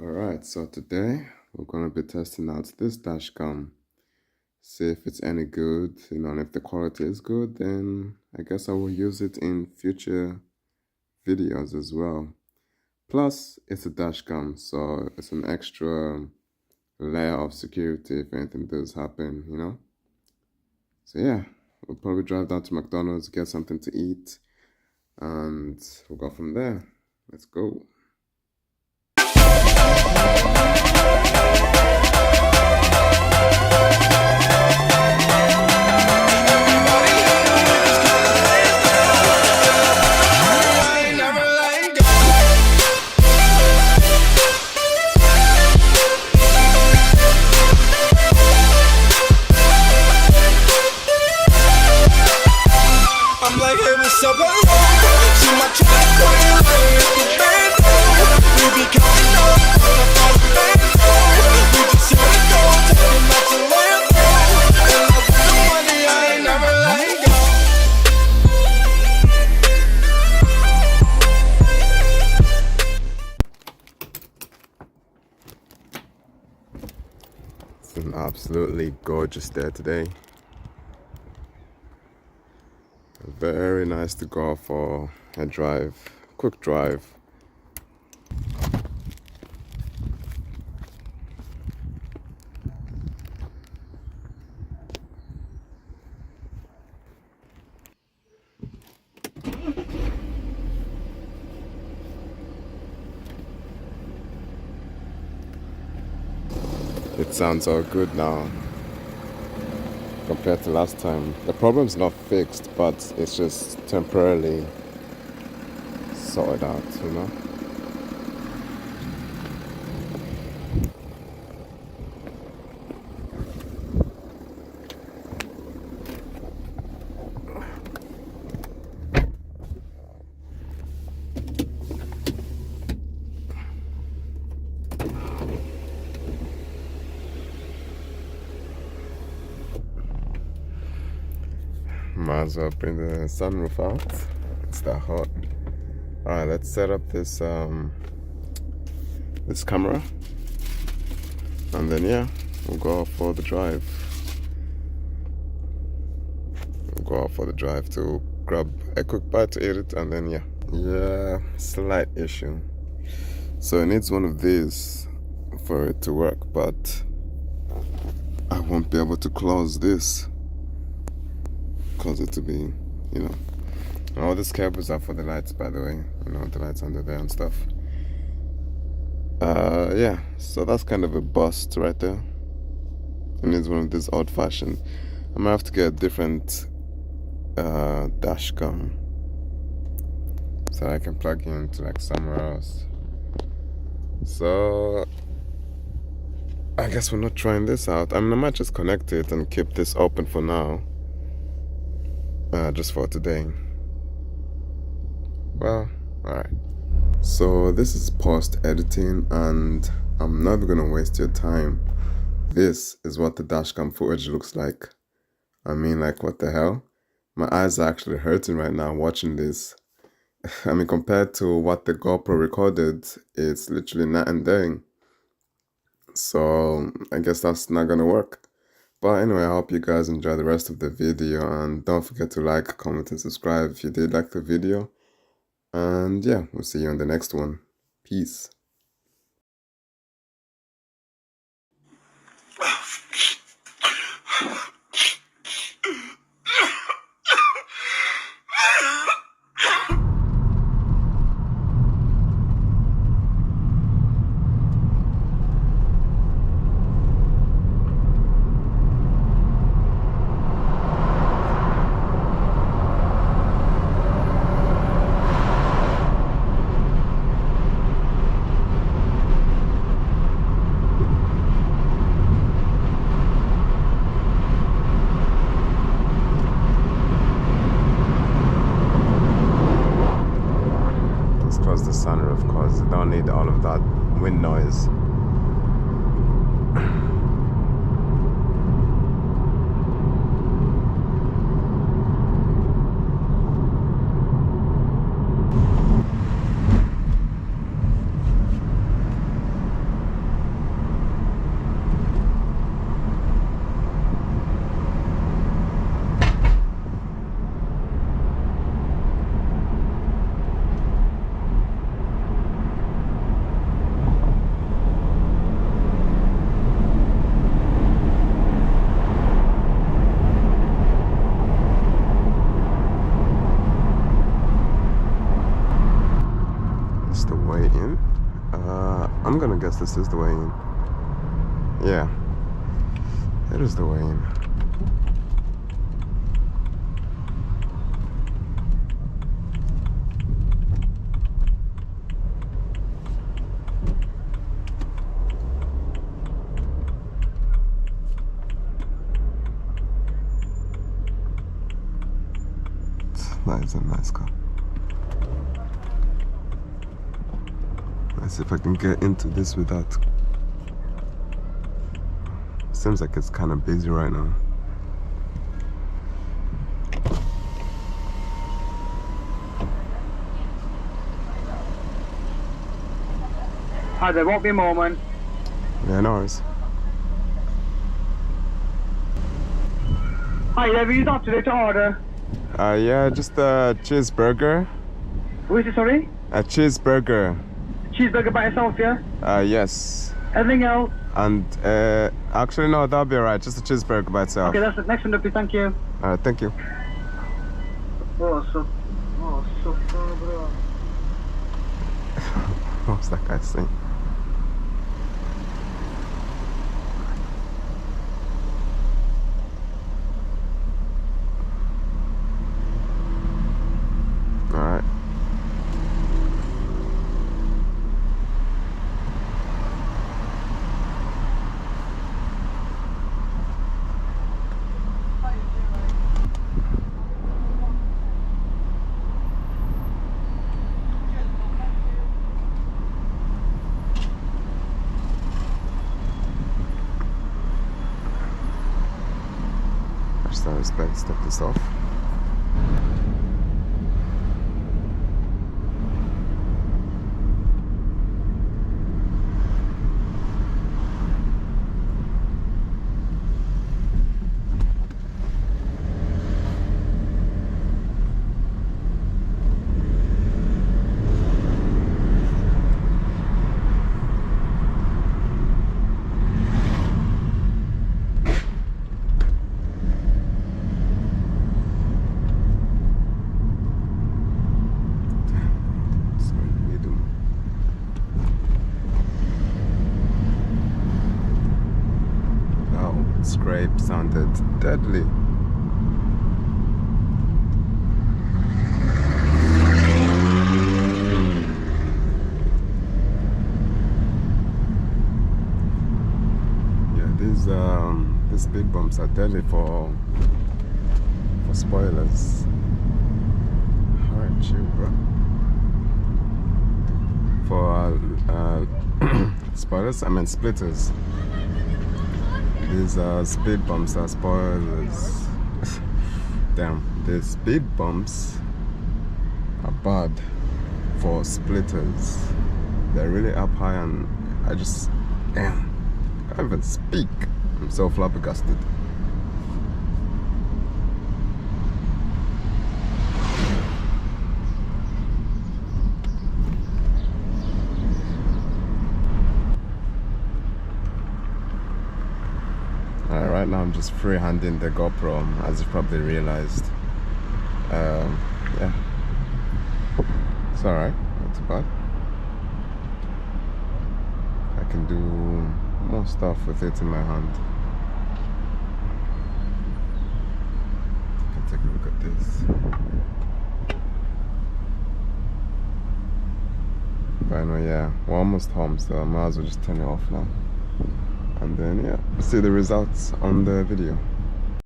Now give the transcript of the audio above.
Alright, so today we're going to be testing out this dashcam, see if it's any good, and if the quality is good, then I guess I will use it in future videos as well. Plus, it's a dashcam, so it's an extra layer of security if anything does happen. So yeah, we'll probably drive down to McDonald's, get something to eat, and we'll go from there. Let's go. It's an absolutely gorgeous day today. Very nice to go for a drive, quick drive. It sounds all good now compared to last time. The problem's not fixed, but it's just temporarily sorted out. Might as well bring the sunroof out. It's that hot. Alright, let's set up this this camera, and then yeah, we'll go out for the drive. We'll go out for the drive to grab a quick bite to eat it, and then yeah, slight issue. So it needs one of these for it to work, but I won't be able to close this. Cause it to be, all these cables are for the lights, by the way, the lights under there and stuff. Yeah, so that's kind of a bust right there. It needs one of these old-fashioned. I might have to get a different dashcam so I can plug into like somewhere else. So I guess we're not trying this out. I might just connect it and keep this open for now. Just for today. Well, alright. So this is post editing, and I'm never gonna waste your time. This is what the dashcam footage looks like. I mean, like, what the hell? My eyes are actually hurting right now watching this. I mean, compared to what the GoPro recorded, it's literally night and day. So I guess that's not gonna work. But anyway, I hope you guys enjoy the rest of the video, and don't forget to like, comment, and subscribe if you did like the video. And yeah, we'll see you in the next one. Peace. Close the sunroof because you don't need all of that wind noise. I'm gonna guess this is the way in. Yeah, it is the way in. That is a nice car. Let's see if I can get into this without. Seems like it's kind of busy right now. Hi, there won't be a moment. Yeah, no worries. Hi, have you up today to order? Yeah, just a cheeseburger. Who is it, sorry? A cheeseburger. Cheeseburger by itself, yeah? Yes. Anything else? And actually no, that'll be alright. Just a cheeseburger by itself. Okay, that's the next one, please. Thank you. Alright, thank you. Oh, so far, bro. What's that guy saying? Alright. Step this off. Scrape sounded deadly. Yeah, these big bumps are deadly for spoilers. Alright, chill, bro. For spoilers, I mean splitters. These speed bumps are spoilers. Damn, the speed bumps are bad for splitters. They're really up high and I just, damn, I can't even speak. I'm so flabbergasted. Right now I'm just free-handing the GoPro, as you probably realized. Yeah, it's alright, not too bad. I can do more stuff with it in my hand. I can take a look at this. But I know, yeah, we're almost home, so I might as well just turn it off now. And then, yeah, see the results on the video.